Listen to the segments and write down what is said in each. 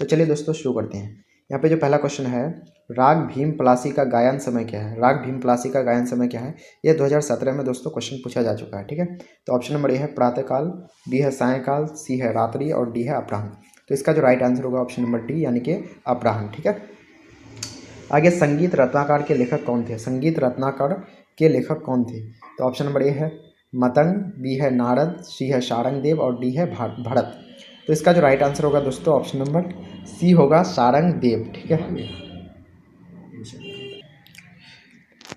तो चलिए दोस्तों शुरू करते हैं। यहाँ पे जो पहला क्वेश्चन है, राग भीम पलासी का गायन समय क्या है? राग भीम पलासी का गायन समय क्या है? ये 2017 में दोस्तों क्वेश्चन पूछा जा चुका है। ठीक है, तो ऑप्शन नंबर ए है प्रातःकाल, बी है सायंकाल, सी है रात्रि और डी है अपराह्न। तो इसका जो राइट आंसर होगा ऑप्शन नंबर डी यानी कि अपराह्न। ठीक है, आगे संगीत रत्नाकर के लेखक कौन थे? संगीत रत्नाकर के लेखक कौन थे? तो ऑप्शन नंबर ए है मतंग, बी है नारद, सी है शारंगदेव और डी है भरत। तो इसका जो राइट आंसर होगा दोस्तों ऑप्शन नंबर सी होगा शारंगदेव। ठीक है,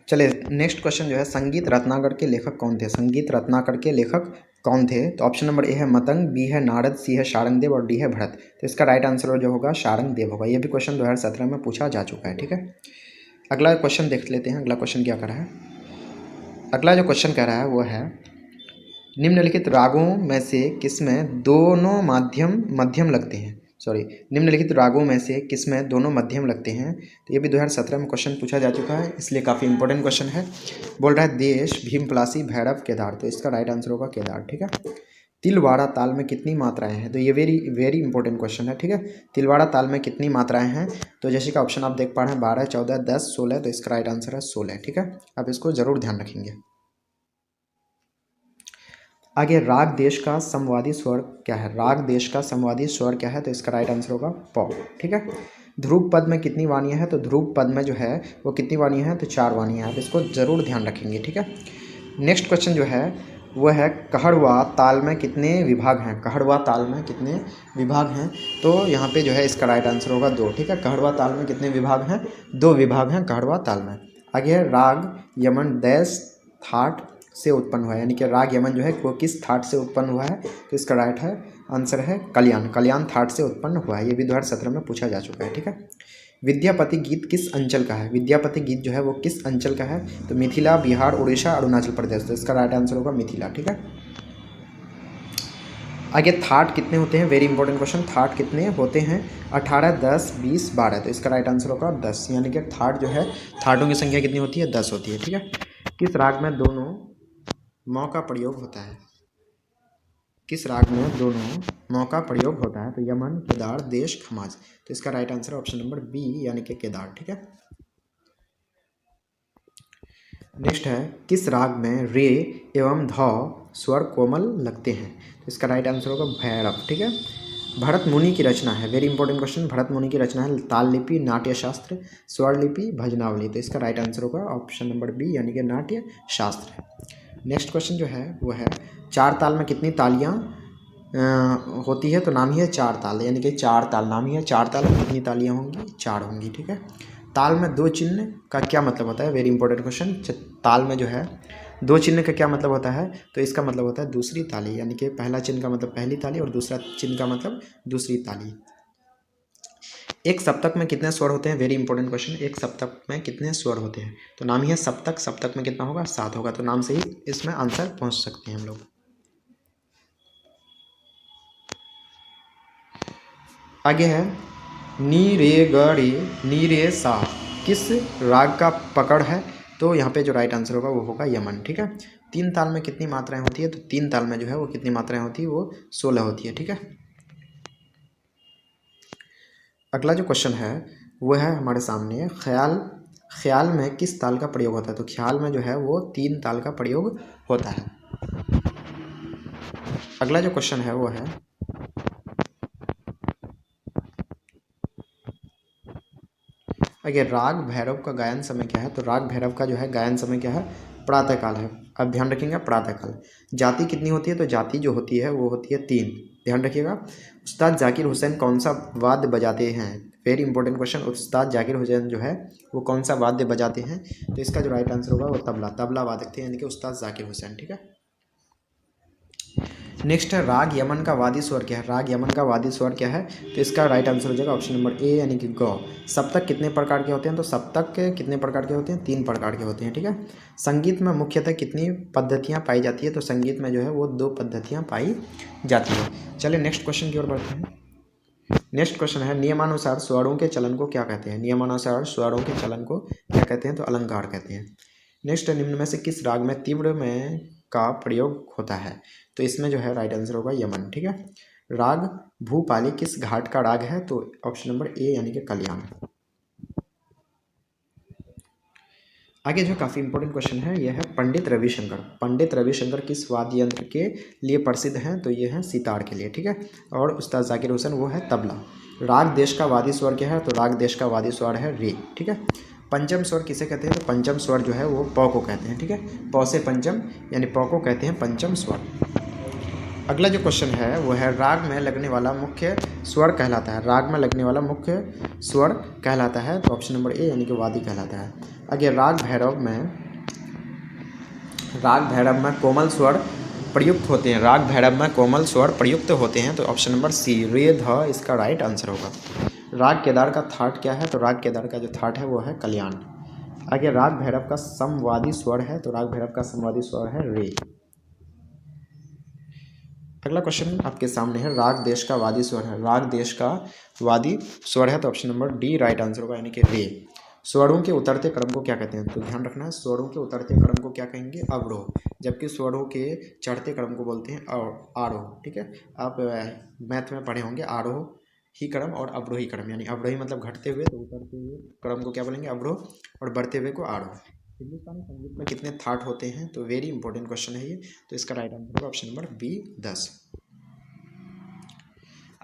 चलिए नेक्स्ट क्वेश्चन जो है, संगीत रत्नाकर के लेखक कौन थे? संगीत रत्नाकर के लेखक कौन थे? तो ऑप्शन नंबर ए है मतंग, बी है नारद, सी है शारंगदेव और डी है भरत। तो इसका राइट आंसर जो होगा शारंगदेव होगा। ये भी क्वेश्चन 2017 में पूछा जा चुका है। ठीक है, अगला क्वेश्चन देख लेते हैं। अगला क्वेश्चन क्या कर रहा है? अगला जो क्वेश्चन कह रहा है वो है, निम्नलिखित रागों में से किसमें दोनों मध्यम लगते हैं? निम्नलिखित रागों में से किसमें दोनों मध्यम लगते हैं? तो ये भी 2017 में क्वेश्चन पूछा जा चुका है, इसलिए काफ़ी इंपॉर्टेंट क्वेश्चन है। बोल रहा है देश, भीम पलासी, भैरव, केदार। तो इसका राइट आंसर होगा केदार। ठीक है, तिलवाड़ा ताल में कितनी मात्राएं हैं? तो ये वेरी इंपॉर्टेंट क्वेश्चन है। ठीक है, तिलवाड़ा ताल में कितनी मात्राएं हैं? तो जैसे का ऑप्शन आप देख पा रहे हैं 12, 14, 10, 16। तो इसका राइट आंसर है 16। ठीक है, आप इसको जरूर ध्यान रखेंगे। आगे राग देश का समवादी स्वर क्या है? राग देश का समवादी स्वर क्या है? तो इसका राइट आंसर होगा प। ठीक है, ध्रुव पद में कितनी वाणियाँ हैं? तो ध्रुव पद में जो है वो कितनी वाणियाँ हैं? तो 4 वाणियाँ हैं। आप इसको जरूर ध्यान रखेंगे। ठीक है, नेक्स्ट क्वेश्चन जो है वो है, कहड़वा ताल में कितने विभाग हैं? कहड़वा ताल में कितने विभाग हैं? तो यहाँ पे जो है इसका राइट आंसर होगा 2। ठीक है, कहड़वा ताल में कितने विभाग हैं? 2 विभाग हैं कहड़वा ताल में। आगे है राग यमन डैश थाट से उत्पन्न हुआ है, यानी कि राग यमन जो है वो किस थाट से उत्पन्न हुआ है? तो इसका राइट है आंसर है कल्याण। कल्याण थाट से उत्पन्न हुआ है। ये भी 2017 में पूछा जा चुका है। ठीक है, विद्यापति गीत किस अंचल का है? विद्यापति गीत जो है वो किस अंचल का है? तो मिथिला, बिहार, उड़ीसा, अरुणाचल प्रदेश। तो इसका राइट आंसर होगा मिथिला। ठीक है, आगे थाट कितने होते हैं? Very important question. थाट कितने होते हैं? 18, 10, 20, 12। तो इसका राइट आंसर होगा 10, यानी कि थाट जो है थाटों की संख्या कितनी होती है? 10 होती है। ठीक है, किस राग में दोनों मौ का प्रयोग होता है? किस राग में दोनों मौ का प्रयोग होता है? तो यमन, केदार, देश, खमाज। तो इसका right answer option number B यानी कि केदार। ठीक है, नेक्स्ट है, किस राग में रे एवं ध स्वर कोमल लगते हैं? तो इसका राइट आंसर होगा भैरव। ठीक है, भरत मुनि की रचना है। Very important question. भरत मुनि की रचना है ताल लिपि, नाट्य शास्त्र, स्वर लिपि, भजनावली। तो इसका राइट आंसर होगा ऑप्शन नंबर बी यानी कि नाट्य शास्त्र। नेक्स्ट क्वेश्चन जो है वो है, 4 ताल में कितनी तालियां होती है? तो नाम ही है 4 ताल, यानी कि 4 ताल नाम ही है। 4 ताल में कितनी तालियां होंगी? 4 होंगी। ठीक है, ताल में 2 चिन्ह का क्या मतलब होता है? Very important question. ताल में जो है 2 चिन्ह का क्या मतलब होता है? तो इसका मतलब होता है दूसरी ताली, यानी कि पहला चिन्ह का मतलब पहली ताली और दूसरा चिन्ह का मतलब दूसरी ताली। एक सप्तक में कितने स्वर होते हैं? Very important question. एक सप्तक में कितने स्वर होते हैं? तो नाम ही है सप्तक। सप्तक में कितना होगा? 7 होगा। तो नाम से ही इसमें आंसर पहुंच सकते हैं हम लोग। आगे है, नी रे ग रे नी रे सा किस राग का पकड़ है? तो यहाँ पे जो राइट आंसर होगा वो होगा यमन। ठीक है, 3 ताल में कितनी मात्राएं होती है? तो 3 ताल में जो है वो कितनी मात्राएं होती है? वो 16 होती है। ठीक है, अगला जो क्वेश्चन है वो है हमारे सामने, ख्याल में किस ताल का प्रयोग होता है? तो ख्याल में जो है वो 3 ताल का प्रयोग होता है। अगला जो क्वेश्चन है वो है, अगर राग भैरव का गायन समय क्या है? तो राग भैरव का जो है गायन समय क्या है? प्रातःकाल है। अब ध्यान रखिएगा प्रातःकाल। जाति कितनी होती है? तो जाति जो होती है वो होती है 3। ध्यान रखिएगा। उस्ताद जाकिर हुसैन कौन सा वाद्य बजाते हैं? Very important question. उस्ताद जाकिर हुसैन जो है वो कौन सा वाद्य बजाते हैं? तो इसका जो राइट आंसर होगा वो तबला वादक थे, यानी कि उस्ताद जाकिर हुसैन। ठीक है, नेक्स्ट है, राग यमन का वादी स्वर क्या है? राग यमन का वादी स्वर क्या है? तो इसका राइट आंसर हो जाएगा ऑप्शन नंबर ए यानी कि ग। सप्तक कितने प्रकार के होते हैं? तो सप्तक के कितने प्रकार के होते हैं? 3 प्रकार के होते हैं। ठीक है, संगीत में मुख्यतः कितनी पद्धतियाँ पाई जाती है? तो संगीत में जो है वो 2 पद्धतियाँ पाई जाती है। चलिए नेक्स्ट क्वेश्चन की ओर बढ़ते हैं। नेक्स्ट क्वेश्चन है, नियमानुसार स्वरों के चलन को क्या कहते हैं? नियमानुसार स्वरों के चलन को क्या कहते हैं? तो अलंकार कहते हैं। नेक्स्ट, निम्न में से किस राग में तीव्र में का प्रयोग होता है? तो इसमें जो है राइट आंसर होगा यमन। ठीक है, राग भूपाली किस घाट का राग है? तो ऑप्शन नंबर ए यानी कि कल्याण। आगे जो काफ़ी इंपॉर्टेंट क्वेश्चन है यह है पंडित रविशंकर। पंडित रविशंकर किस वाद्य यंत्र के लिए प्रसिद्ध हैं? तो ये है सितार के लिए, ठीक है। और उस्ताद जाकिर हुसैन वो है तबला। राग देश का वादी स्वर क्या है? तो राग देश का वादी स्वर है रे, ठीक है। पंचम स्वर किसे कहते हैं? तो पंचम स्वर जो है वो पौ को कहते हैं, ठीक है। पौ से पंचम यानी पौ को कहते हैं पंचम स्वर। अगला जो क्वेश्चन है वो है राग में लगने वाला मुख्य स्वर कहलाता है। राग में लगने वाला मुख्य स्वर कहलाता है, तो ऑप्शन नंबर ए यानी कि वादी कहलाता है। आगे राग भैरव में कोमल स्वर प्रयुक्त होते हैं। राग भैरव में कोमल स्वर प्रयुक्त होते हैं, तो ऑप्शन नंबर सी रे ध इसका राइट आंसर होगा। राग केदार का थाट क्या है? तो राग केदार का जो थाट है वो है कल्याण। आगे राग भैरव का समवादी स्वर है, तो राग भैरव का समवादी स्वर है रे। अगला क्वेश्चन आपके सामने है राग देश का वादी स्वर है। राग देश का वादी स्वर है, तो option number D right answer होगा यानी कि रे। स्वरों के उतरते क्रम को क्या कहते हैं? तो ध्यान रखना है, स्वरों के उतरते क्रम को क्या कहेंगे? अवरोह। जबकि स्वरों के चढ़ते क्रम को बोलते हैं आरोह, ठीक है। आप मैथ में पढ़े होंगे आरोह ही क्रम और अवरोही क्रम, यानी अवरोही मतलब घटते हुए, तो उतरते हुए क्रम को क्या बोलेंगे? अवरोह, और बढ़ते हुए को आरोह। हिंदुस्तानी संगीत में कितने थाट होते हैं? तो वेरी इंपॉर्टेंट क्वेश्चन है ये, तो इसका राइट आंसर होगा ऑप्शन नंबर बी 10।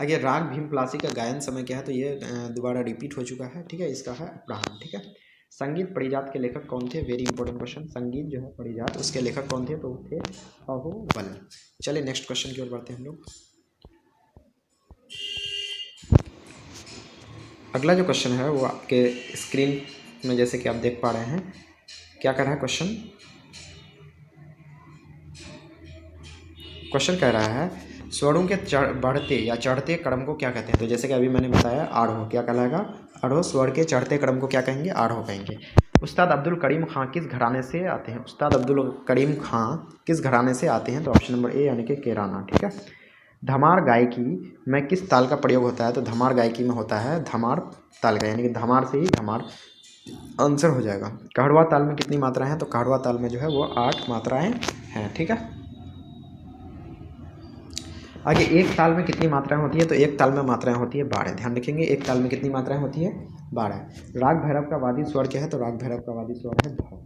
आगे राग भीमप्लासी का गायन समय क्या है? तो ये दोबारा रिपीट हो चुका है, ठीक है। इसका है अपराह्न, ठीक है। संगीत परिजात के लेखक कौन थे? Very important question. संगीत जो है परिजात उसके लेखक कौन थे? तो वो थे अहोबल। चलिए नेक्स्ट क्वेश्चन की ओर बढ़ते हैं हम लोग। अगला जो क्वेश्चन है वो आपके स्क्रीन में जैसे कि आप देख पा रहे हैं, क्या कर रहा है क्वेश्चन? क्वेश्चन कह रहा है स्वरों के बढ़ते या चढ़ते क्रम को क्या कहते हैं? तो जैसे कि अभी मैंने बताया आरोह, क्या कहलाएगा? आरोह। स्वर के चढ़ते क्रम को क्या कहेंगे? आरोह कहेंगे। उस्ताद अब्दुल करीम खां किस घराने से आते हैं? उस्ताद अब्दुल करीम खां किस घराने से आते हैं? तो ऑप्शन नंबर ए यानी कि केराना, ठीक है। धमार गायकी में किस ताल का प्रयोग होता है? तो धमार गायकी में होता है धमार ताल का, यानी कि धमार से ही धमार आंसर हो जाएगा। काढ़वा ताल में कितनी मात्राएं हैं? तो काढ़वा ताल में जो है वो 8 मात्राएं हैं, ठीक है। आगे एक ताल में कितनी मात्राएं होती है? तो एक ताल में मात्राएं होती है 12। ध्यान रखेंगे, एक ताल में कितनी मात्राएं होती है? 12। राग भैरव का वादी स्वर क्या है? तो राग भैरव का वादी स्वर है ध।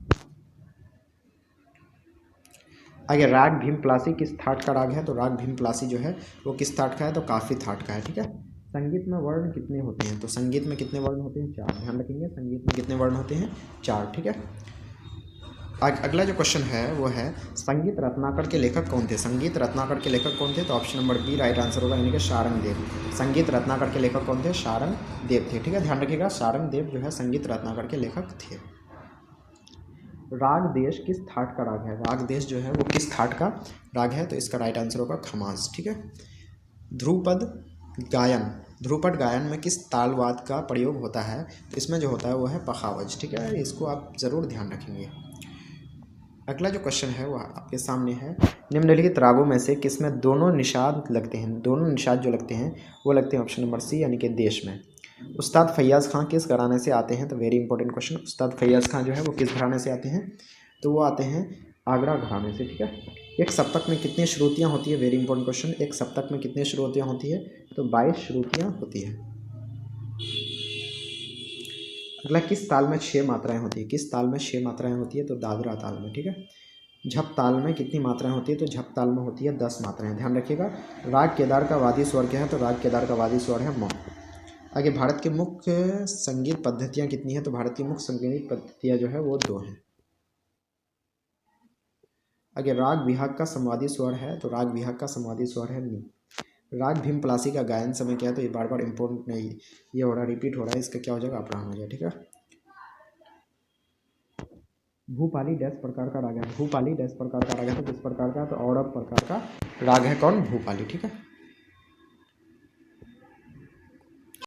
आगे राग भीमप्लासी किस थाट का राग है? तो राग भीमप्लासी जो है वो किस थाट का है? तो काफी थाट का है, ठीक है। संगीत में वर्ण कितने होते हैं? तो संगीत में कितने वर्ण होते हैं? 4। ध्यान रखेंगे, संगीत में कितने वर्ण होते हैं? 4, ठीक है। अगला जो क्वेश्चन है वो है संगीत रत्नाकर के लेखक कौन थे? संगीत रत्नाकर के लेखक कौन थे? तो option number B right answer होगा यानी कि शारंग देव। संगीत रत्नाकर के लेखक कौन थे? शारंग देव थे, ठीक है। ध्यान रखिएगा, शारंग देव जो है संगीत रत्नाकर के लेखक थे। राग देश किस थाट का राग है? राग देश जो है वो किस थाट का राग है? तो इसका राइट आंसर होगा खमास, ठीक है। ध्रुपद गायन, ध्रुपद गायन में किस तालवाद का प्रयोग होता है? तो इसमें जो होता है वो है पखावज, ठीक है। इसको आप ज़रूर ध्यान रखेंगे। अगला जो क्वेश्चन है वो आपके सामने है निम्नलिखित रागों में से किसमें दोनों निषाद लगते हैं? दोनों निषाद जो लगते हैं वो लगते हैं ऑप्शन नंबर सी यानी कि देश में। उस्ताद फैयाज़ खां किस घराने से आते हैं? तो वेरी इंपॉर्टेंट क्वेश्चन। उस्ताद फैयाज़ खां जो है वो किस घराने से आते हैं? तो वो आते हैं आगरा घराने से, ठीक है। एक सप्तक में कितनी श्रुतियाँ होती है? Very important question. एक सप्तक में कितनी श्रुतियाँ होती है? तो 22 श्रुतियाँ होती है। अगला किस ताल में 6 मात्राएं होती है? किस ताल में 6 मात्राएं होती है? तो दादरा ताल में, ठीक है। झप ताल में कितनी मात्राएं होती है? तो झप ताल में होती है 10 मात्राएं। ध्यान रखिएगा। राग केदार का वादी स्वर क्या है? तो राग केदार का वादी स्वर है म। आगे भारत की मुख्य संगीत पद्धतियां कितनी है? तो भारत की मुख्य संगीत पद्धतियां जो है वो 2 हैं। आगे राग विहाग का संवादी स्वर है, तो राग विहाग का संवादी स्वर है नी। राग भीमप्लासी का गायन समय क्या है? तो ये बार बार इंपॉर्टेंट नहीं, ये हो रहा रिपीट हो रहा है, इसका क्या हो जाएगा? अपराह्न हो जाएगा, ठीक है। भूपाली डैश प्रकार का राग है? भूपाली डैश प्रकार का राग है, तो किस प्रकार का? तो औरव प्रकार का राग है कौन? भूपाली, ठीक है।